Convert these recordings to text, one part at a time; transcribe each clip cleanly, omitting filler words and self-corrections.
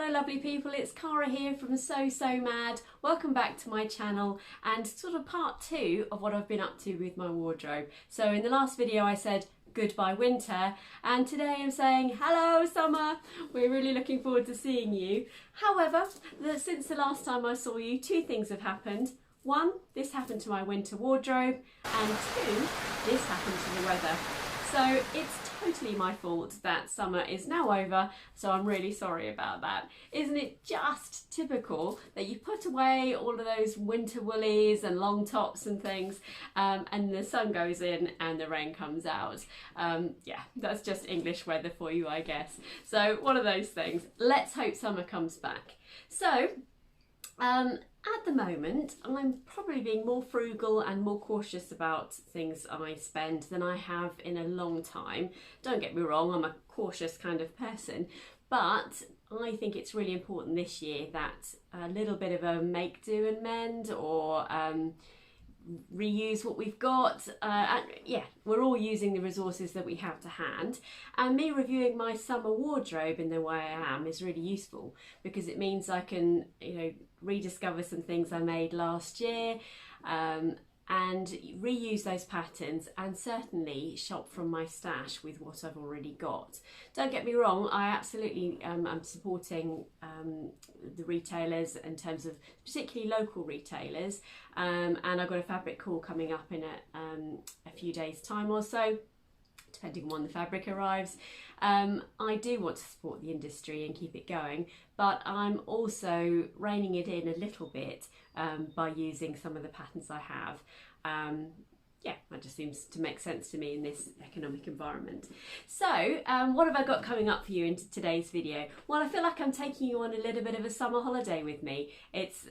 Hello lovely people, it's Cara here from So Mad. Welcome back to my channel and sort of part 2 of what I've been up to with my wardrobe. So in the last video I said goodbye winter, and today I'm saying hello summer. We're really looking forward to seeing you. However, since the last time I saw you, two things have happened. One, this happened to my winter wardrobe, and two, this happened to the weather. So it's totally my fault that summer is now over, so I'm really sorry about that. Isn't it just typical that you put away all of those winter woolies and long tops and things, and the sun goes in and the rain comes out? Yeah, that's just English weather for you, I guess. So one of those things. Let's hope summer comes back. So, at the moment, I'm probably being more frugal and more cautious about things I spend than I have in a long time. Don't get me wrong, I'm a cautious kind of person, but I think it's really important this year that a little bit of a make, do and mend, or reuse what we've got. Yeah, we're all using the resources that we have to hand, and me reviewing my summer wardrobe in the way I am is really useful because it means I can, you know, rediscover some things I made last year, and reuse those patterns, and certainly shop from my stash with what I've already got. Don't get me wrong, I absolutely am supporting the retailers in terms of particularly local retailers, and I've got a fabric call coming up in a few days time or so, depending on when the fabric arrives. I do want to support the industry and keep it going, but I'm also reining it in a little bit by using some of the patterns I have. Yeah, that just seems to make sense to me in this economic environment. So what have I got coming up for you in today's video? Well, I feel like I'm taking you on a little bit of a summer holiday with me. It's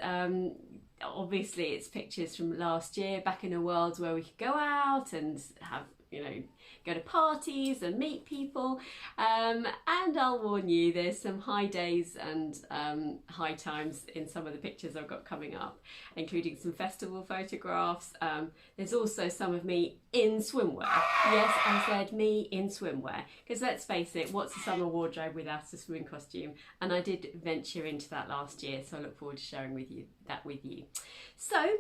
obviously it's pictures from last year, back in a world where we could go out and have, you know, go to parties and meet people, and I'll warn you, there's some high days and high times in some of the pictures I've got coming up, including some festival photographs. There's also some of me in swimwear. Yes, I said me in swimwear, because let's face it, what's a summer wardrobe without a swimming costume? And I did venture into that last year, so I look forward to sharing that with you. So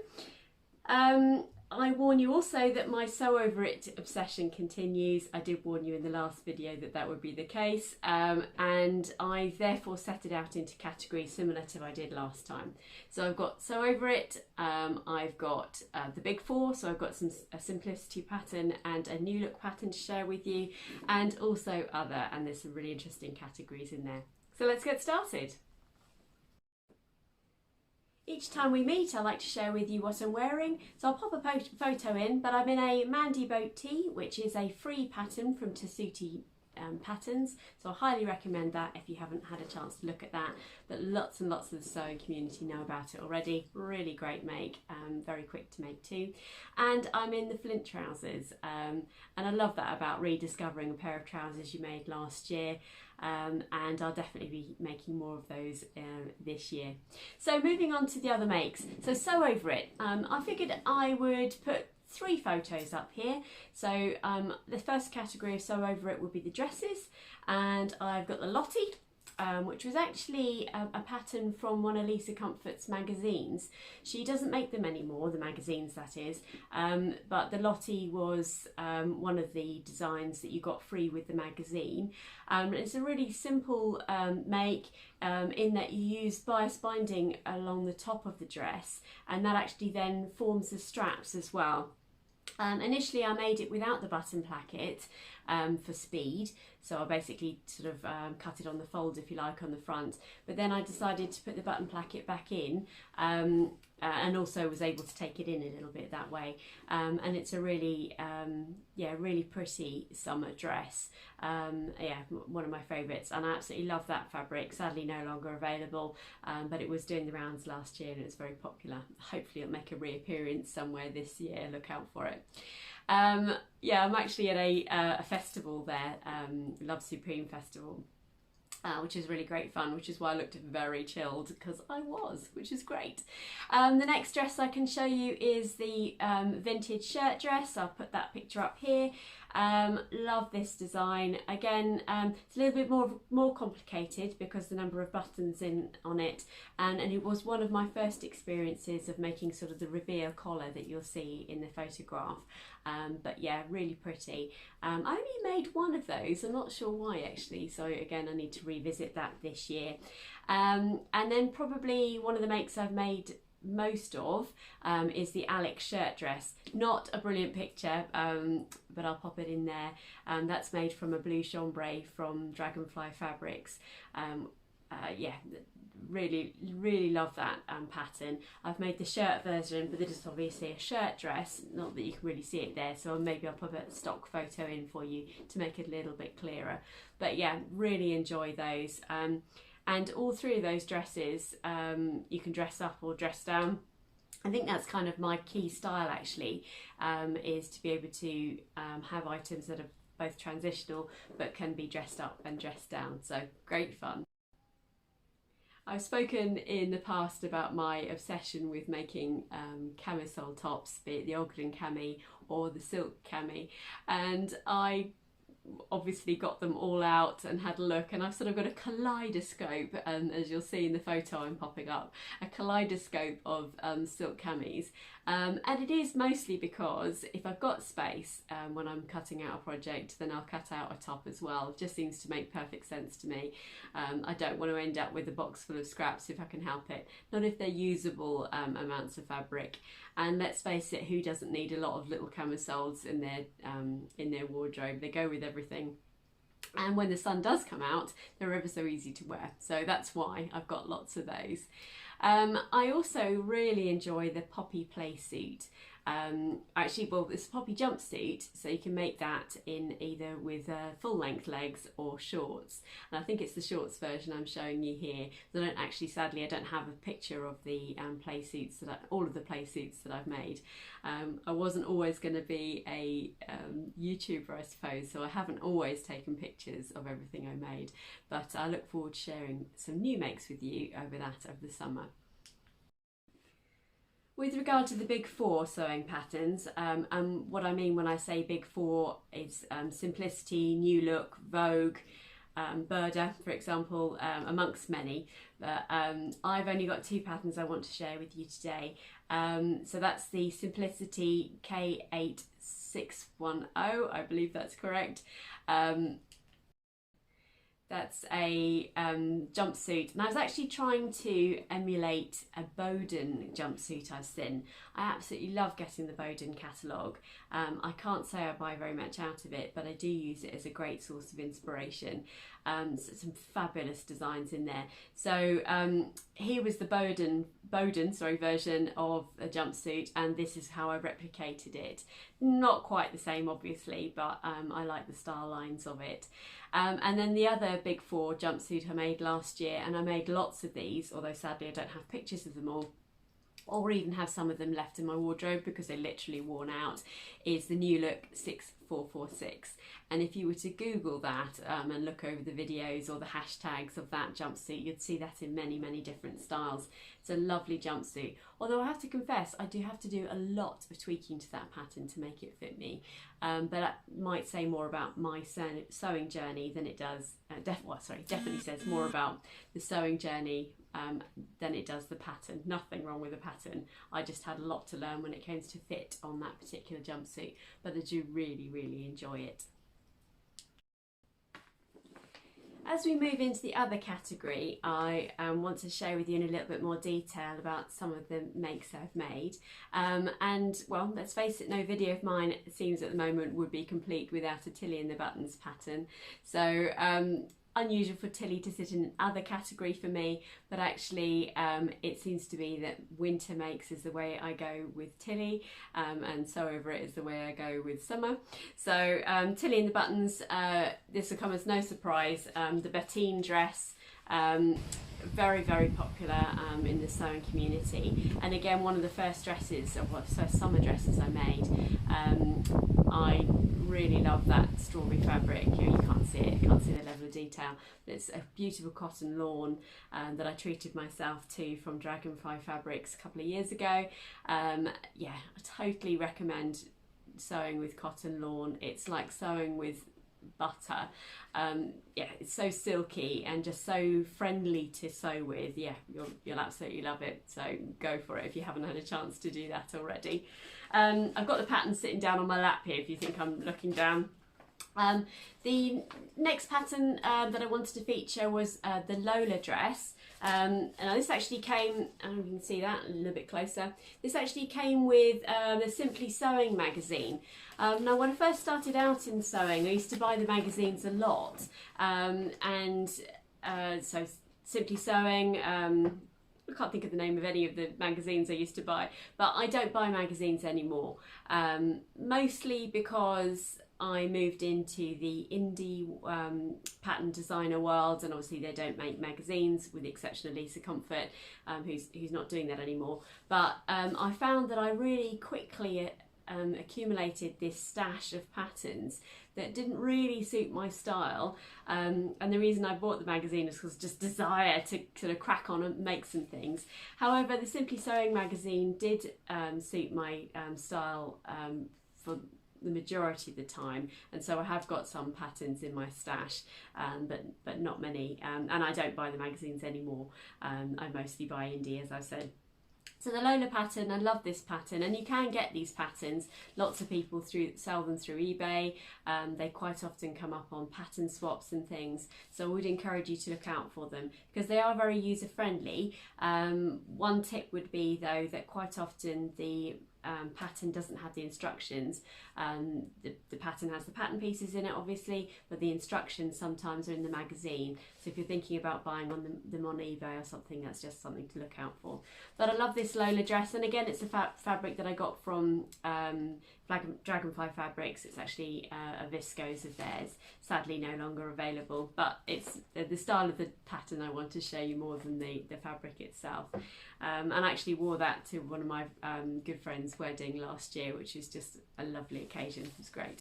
I warn you also that my Sew Over It obsession continues. I did warn you in the last video that that would be the case, and I therefore set it out into categories similar to what I did last time. So I've got Sew Over It, I've got the big four, so I've got a simplicity pattern and a new look pattern to share with you, and also other, and there's some really interesting categories in there. So let's get started. Each time we meet, I like to share with you what I'm wearing, so I'll pop a photo in, but I'm in a Mandy boat tee, which is a free pattern from Kittenish Patterns, so I highly recommend that if you haven't had a chance to look at that. But lots and lots of the sewing community know about it already. Really great make, very quick to make too. And I'm in the Flint trousers, and I love that about rediscovering a pair of trousers you made last year. And I'll definitely be making more of those this year. So moving on to the other makes. So Sew Over It. I figured I would put 3 photos up here. So the first category of Sew Over It would be the dresses, and I've got the Lottie, which was actually a pattern from one of Lisa Comfort's magazines. She doesn't make them anymore, the magazines that is, but the Lottie was one of the designs that you got free with the magazine. It's a really simple make, in that you use bias binding along the top of the dress, and that actually then forms the straps as well. Initially I made it without the button placket for speed, so I basically sort of cut it on the fold, if you like, on the front, but then I decided to put the button placket back in, and also was able to take it in a little bit that way, and it's a really yeah, really pretty summer dress. Yeah, one of my favourites, and I absolutely love that fabric. Sadly no longer available, but it was doing the rounds last year and it was very popular. Hopefully it'll make a reappearance somewhere this year, look out for it. Yeah, I'm actually at a festival there, Love Supreme Festival, which is really great fun, which is why I looked very chilled, because I was, which is great. The next dress I can show you is the vintage shirt dress. I'll put that picture up here. Love this design. Again, it's a little bit more complicated because the number of buttons on it, and it was one of my first experiences of making sort of the reveal collar that you'll see in the photograph. But yeah, really pretty. I only made one of those. I'm not sure why actually, so again I need to revisit that this year. And then probably one of the makes I've made most of is the Alex shirt dress. Not a brilliant picture, but I'll pop it in there. That's made from a blue chambray from Dragonfly Fabrics. Yeah, really love that pattern. I've made the shirt version, but this is obviously a shirt dress, not that you can really see it there, so maybe I'll put a stock photo in for you to make it a little bit clearer. But yeah, really enjoy those. And all three of those dresses, you can dress up or dress down. I think that's kind of my key style actually, is to be able to have items that are both transitional but can be dressed up and dressed down, so great fun. I've spoken in the past about my obsession with making camisole tops, be it the Ogden cami or the silk cami, and I obviously got them all out and had a look, and I've sort of got a kaleidoscope, as you'll see in the photo I'm popping up, a kaleidoscope of silk camis, and it is mostly because if I've got space when I'm cutting out a project, then I'll cut out a top as well. It just seems to make perfect sense to me. I don't want to end up with a box full of scraps if I can help it, not if they're usable amounts of fabric. And let's face it, who doesn't need a lot of little camisoles in their wardrobe? They go with everything. And when the sun does come out, they're ever so easy to wear. So that's why I've got lots of those. I also really enjoy the poppy play suit. Actually, well, it's a poppy jumpsuit, so you can make that in either with full length legs or shorts. And I think it's the shorts version I'm showing you here. Sadly, I don't have a picture of the play suits all of the play suits that I've made. I wasn't always going to be a YouTuber, I suppose, so I haven't always taken pictures of everything I made. But I look forward to sharing some new makes with you over the summer. With regard to the big four sewing patterns, and what I mean when I say big four is Simplicity, New Look, Vogue, Burda, for example, amongst many. But I've only got two patterns I want to share with you today. So that's the Simplicity K8610, I believe that's correct. That's a jumpsuit, and I was actually trying to emulate a Boden jumpsuit I've seen. I absolutely love getting the Boden catalogue. I can't say I buy very much out of it, but I do use it as a great source of inspiration. So some fabulous designs in there. So here was the Boden version of a jumpsuit, and this is how I replicated it. Not quite the same, obviously, but I like the style lines of it. And then the other big four jumpsuit I made last year, and I made lots of these, although sadly I don't have pictures of them all, or even have some of them left in my wardrobe because they're literally worn out, is the New Look 6446. And if you were to Google that and look over the videos or the hashtags of that jumpsuit, you'd see that in many different styles. It's a lovely jumpsuit, although I have to confess I do have to do a lot of tweaking to that pattern to make it fit me, but that might say more about my sewing journey than it does, definitely says more about the sewing journey than it does the pattern. Nothing wrong with the pattern, I just had a lot to learn when it came to fit on that particular jumpsuit, but I do really enjoy it. As we move into the other category, I want to share with you in a little bit more detail about some of the makes I've made. And well, let's face it, no video of mine, it seems at the moment, would be complete without a Tilly in the Buttons pattern. So unusual for Tilly to sit in another category for me, but actually it seems to be that winter makes is the way I go with Tilly, and sew over it is the way I go with summer. So Tilly in the Buttons, this will come as no surprise, the Bettine dress, very popular in the sewing community, and again one of the first dresses, or first summer dresses I made. I really love that strawberry fabric. You can't see it, you can't see the level of detail, but it's a beautiful cotton lawn that I treated myself to from Dragonfly Fabrics a couple of years ago. Yeah, I totally recommend sewing with cotton lawn. It's like sewing with butter. Yeah, it's so silky and just so friendly to sew with. Yeah, you'll absolutely love it, so go for it if you haven't had a chance to do that already. I've got the pattern sitting down on my lap here if you think I'm looking down. The next pattern that I wanted to feature was the Lola dress. And this actually came, I don't know if you can see that a little bit closer, this actually came with the Simply Sewing magazine. Now when I first started out in sewing, I used to buy the magazines a lot, so Simply Sewing, I can't think of the name of any of the magazines I used to buy, but I don't buy magazines anymore, mostly because I moved into the indie pattern designer world, and obviously they don't make magazines with the exception of Lisa Comfort, who's not doing that anymore. But I found that I really quickly accumulated this stash of patterns that didn't really suit my style, and the reason I bought the magazine is because just desire to sort of crack on and make some things. However, the Simply Sewing magazine did suit my style for the majority of the time, and so I have got some patterns in my stash, but not many, and I don't buy the magazines anymore. I mostly buy indie, as I said. So the Lola pattern, I love this pattern, and you can get these patterns. Lots of people sell them through eBay. They quite often come up on pattern swaps and things, so I would encourage you to look out for them because they are very user friendly. One tip would be though that quite often the pattern doesn't have the instructions. The pattern has the pattern pieces in it obviously, but the instructions sometimes are in the magazine, so if you're thinking about buying them on eBay or something, that's just something to look out for. But I love this Lola dress, and again it's a fabric that I got from Dragonfly Fabrics. It's actually a viscose of theirs, sadly no longer available, but it's the style of the pattern I want to show you more than the fabric itself. And I actually wore that to one of my good friends' wedding last year, which is just a lovely occasion. It was great.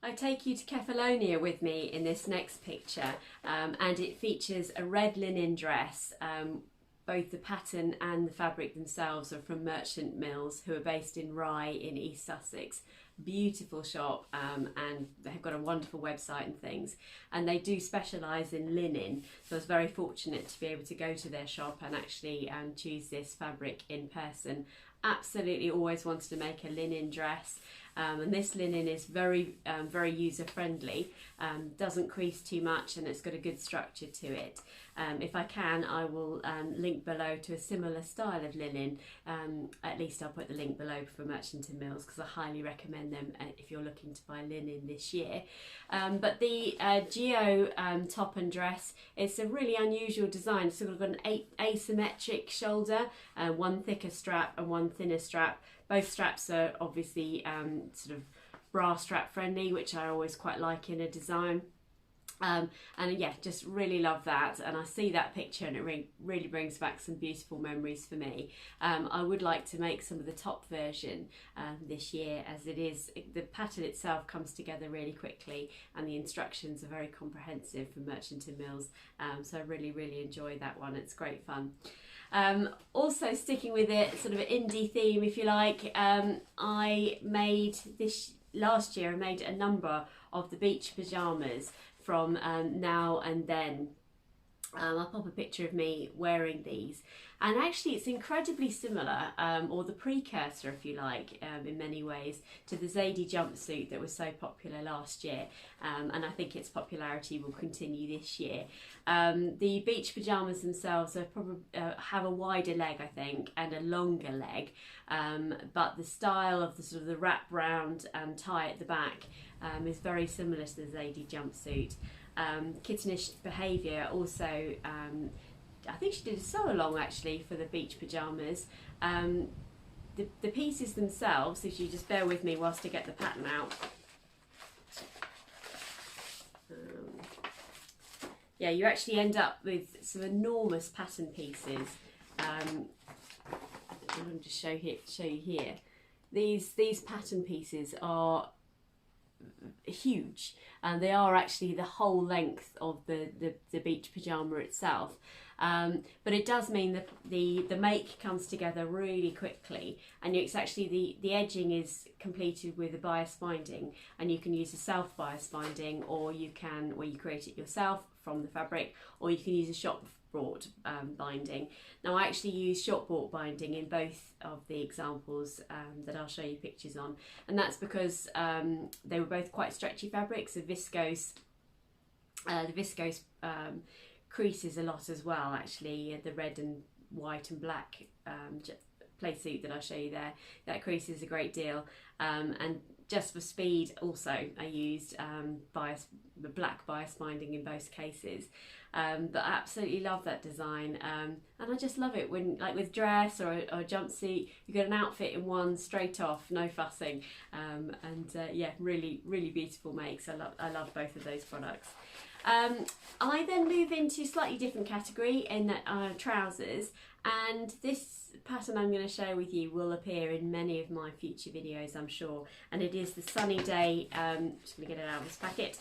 I take you to Kefalonia with me in this next picture, and it features a red linen dress. Both the pattern and the fabric themselves are from Merchant Mills, who are based in Rye in East Sussex. Beautiful shop, and they've got a wonderful website and things, and they do specialise in linen, so I was very fortunate to be able to go to their shop and actually choose this fabric in person. Absolutely always wanted to make a linen dress, and this linen is very user friendly, doesn't crease too much, and it's got a good structure to it. If I can, I will link below to a similar style of linen. At least I'll put the link below for Merchant Mills because I highly recommend them if you're looking to buy linen this year. But the Geo top and dress, it's a really unusual design. It's sort of got an asymmetric shoulder, one thicker strap and one thinner strap. Both straps are obviously sort of bra strap friendly, which I always quite like in a design. And yeah, just really love that, and I see that picture and it really brings back some beautiful memories for me. I would like to make some of the top version this year, as the pattern itself comes together really quickly and the instructions are very comprehensive from Merchant Mills, so I really enjoy that one. It's great fun. Also sticking with it, sort of an indie theme if you like, I made last year I made a number of the beach pyjamas from Now and Then. I'll pop a picture of me wearing these, and actually it's incredibly similar, or the precursor if you like, in many ways to the Zadie jumpsuit that was so popular last year, and I think its popularity will continue this year. The beach pyjamas themselves are probably have a wider leg, I think, and a longer leg, but the style of the sort of the wrap round and tie at the back is very similar to the Zadie jumpsuit. Kittenish Behaviour also, I think she did a sew along actually for the beach pyjamas. The pieces themselves, if you just bear with me whilst I get the pattern out. Yeah, you actually end up with some enormous pattern pieces. I'm going to show you here. These pattern pieces are huge, and they are actually the whole length of the beach pyjama itself. But it does mean that the make comes together really quickly, and it's actually the edging is completed with a bias binding, and you can use a self bias binding, or you create it yourself from the fabric, or you can use a shop bought binding. Now I actually use shop bought binding in both of the examples that I'll show you pictures on, and that's because they were both quite stretchy fabrics. The viscose creases a lot as well, actually. The red and white and black play suit that I'll show you there, that creases a great deal, and just for speed also I used the black bias binding in both cases. But I absolutely love that design, and I just love it when, like with dress or a jumpsuit, you get an outfit in one straight off, no fussing, and yeah, really beautiful makes. I love both of those products. I then move into a slightly different category in trousers, and this pattern I'm going to share with you will appear in many of my future videos, I'm sure, and it is the Sunny Day, just going to get it out of this packet,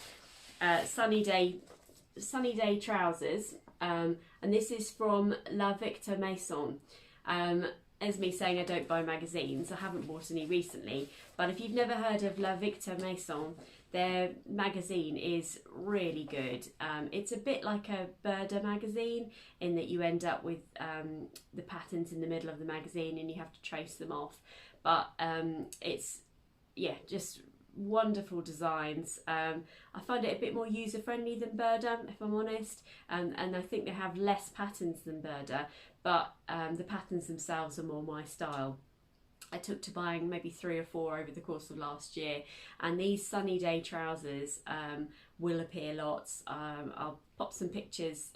Sunny Day trousers, and this is from Victor Maison. As me saying I don't buy magazines, I haven't bought any recently, but if you've never heard of Victor Maison, their magazine is really good. It's a bit like a Burda magazine in that you end up with the patterns in the middle of the magazine and you have to trace them off, but it's, yeah, just wonderful designs. I find it a bit more user-friendly than Burda, if I'm honest, and I think they have less patterns than Burda, but the patterns themselves are more my style. I took to buying maybe 3 or 4 over the course of last year, and these Sunny Day trousers will appear lots. I'll pop some pictures,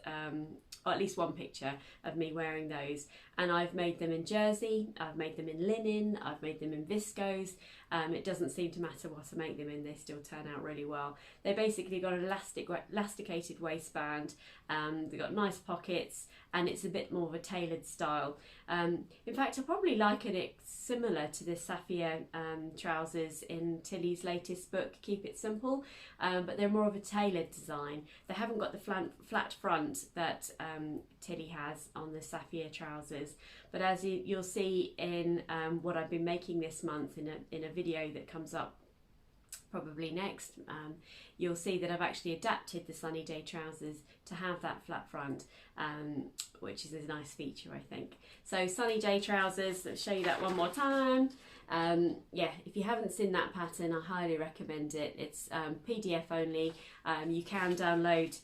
or at least one picture of me wearing those, and I've made them in jersey, I've made them in linen, I've made them in viscose. It doesn't seem to matter what I make them in, they still turn out really well. They basically got an elasticated waistband, they've got nice pockets, and it's a bit more of a tailored style. In fact, I probably liken it similar to the Sapphire trousers in Tilly's latest book, Keep It Simple, but they're more of a tailored design. They haven't got the flat front that Tilly has on the Sapphire trousers, but as you'll see in what I've been making this month in a video that comes up probably next, you'll see that I've actually adapted the Sunny Day trousers to have that flat front, which is a nice feature, I think. So Sunny Day trousers, let's show you that one more time. Yeah, if you haven't seen that pattern, I highly recommend it. It's PDF only. You can download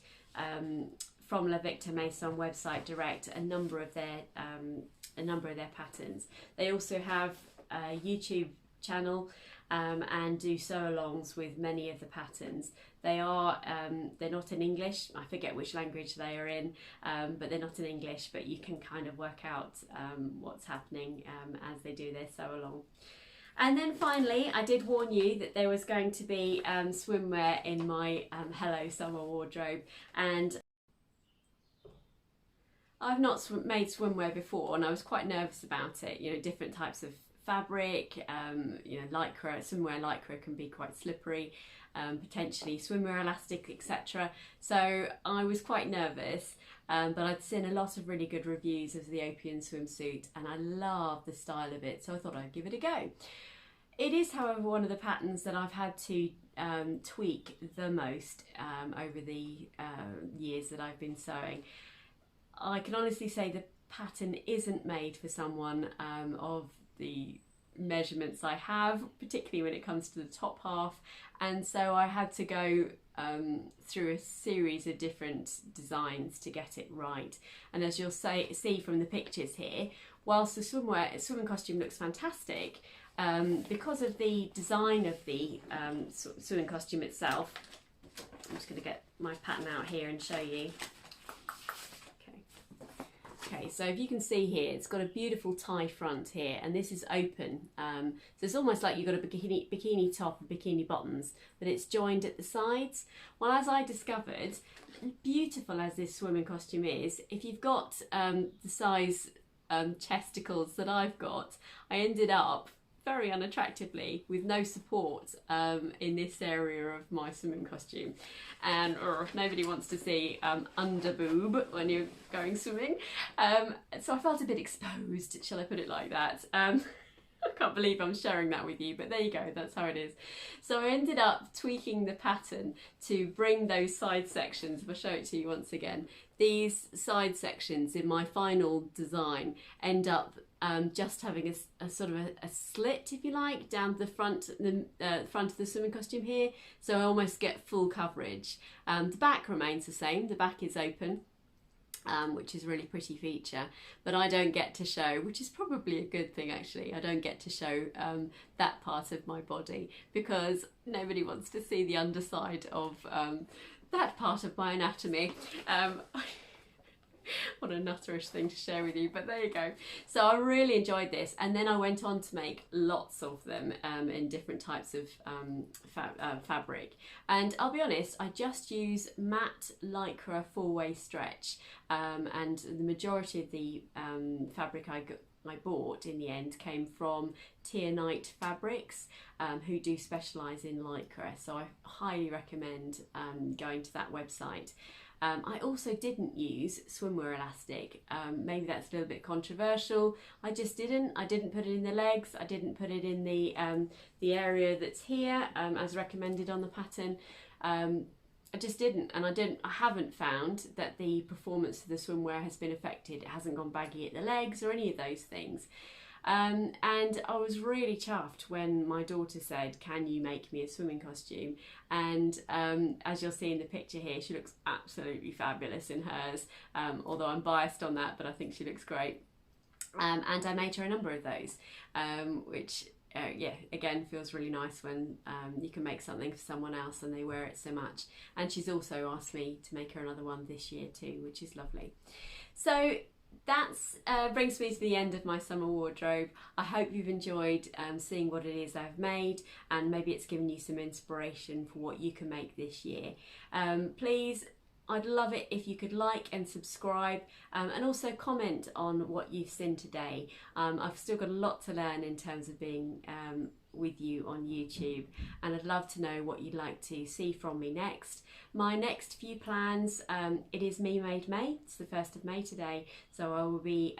from Victor Maison website direct a number of their patterns. They also have a YouTube channel and do sew-alongs with many of the patterns. They're not in English. I forget which language they are in, but they're not in English, but you can kind of work out what's happening as they do their sew-along. And then finally, I did warn you that there was going to be swimwear in my Hello Summer wardrobe, and I've not made swimwear before, and I was quite nervous about it. You know, different types of fabric, you know, Lycra, swimwear Lycra can be quite slippery, potentially swimwear elastic, etc. So I was quite nervous, but I'd seen a lot of really good reviews of the Opian Swimsuit, and I love the style of it, so I thought I'd give it a go. It is, however, one of the patterns that I've had to tweak the most over the years that I've been sewing. I can honestly say the pattern isn't made for someone of the measurements I have, particularly when it comes to the top half, and so I had to go through a series of different designs to get it right. And as you'll see from the pictures here, whilst the swimming costume looks fantastic, because of the design of the swimming costume itself, I'm just going to get my pattern out here and show you. Okay, so if you can see here, it's got a beautiful tie front here, and this is open. So it's almost like you've got a bikini top and bikini bottoms, but it's joined at the sides. Well, as I discovered, beautiful as this swimming costume is, if you've got the size chesticles that I've got, I ended up very unattractively with no support in this area of my swimming costume, and nobody wants to see under boob when you're going swimming, so I felt a bit exposed, shall I put it like that. I can't believe I'm sharing that with you, but there you go, that's how it is. So I ended up tweaking the pattern to bring those side sections, if I show it to you once again, these side sections in my final design end up just having a sort of a slit, if you like, down the front, front of the swimming costume here, so I almost get full coverage. The back remains the same, the back is open, which is a really pretty feature, but I don't get to show, which is probably a good thing actually, I don't get to show that part of my body, because nobody wants to see the underside of that part of my anatomy. What a nutterish thing to share with you, but there you go. So I really enjoyed this, and then I went on to make lots of them in different types of fabric, and I'll be honest, I just use matte Lycra 4-way stretch, and the majority of the fabric I bought in the end came from Kittenish Fabrics, who do specialise in Lycra, so I highly recommend going to that website. I also didn't use swimwear elastic. Maybe that's a little bit controversial. I just didn't. I didn't put it in the legs. I didn't put it in the area that's here, as recommended on the pattern. I just didn't, and I haven't found that the performance of the swimwear has been affected. It hasn't gone baggy at the legs or any of those things. And I was really chuffed when my daughter said, "Can you make me a swimming costume?" And as you'll see in the picture here, she looks absolutely fabulous in hers, although I'm biased on that, but I think she looks great. And I made her a number of those, which yeah, again, feels really nice when you can make something for someone else and they wear it so much. And she's also asked me to make her another one this year too, which is lovely. So that's brings me to the end of my summer wardrobe. I hope you've enjoyed seeing what it is I've made, and maybe it's given you some inspiration for what you can make this year. Please, I'd love it if you could like and subscribe, and also comment on what you've seen today. I've still got a lot to learn in terms of being with you on YouTube, and I'd love to know what you'd like to see from me next. My next few plans, it is Me Made May. It's the 1st of May today, so I will be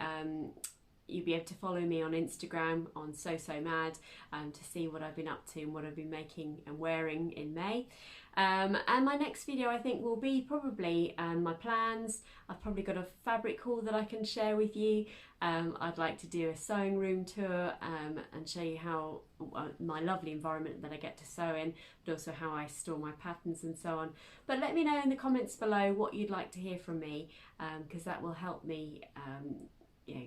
you'll be able to follow me on Instagram on So Mad to see what I've been up to and what I've been making and wearing in May. And my next video, I think, will be probably my plans. I've probably got a fabric haul that I can share with you. I'd like to do a sewing room tour and show you how my lovely environment that I get to sew in, but also how I store my patterns and so on. But let me know in the comments below what you'd like to hear from me, because that will help me, you know,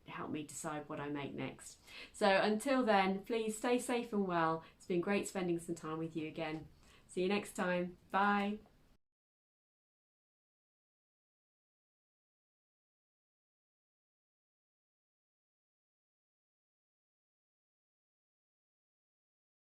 help me decide what I make next. So until then, please stay safe and well. It's been great spending some time with you again. See you next time. Bye.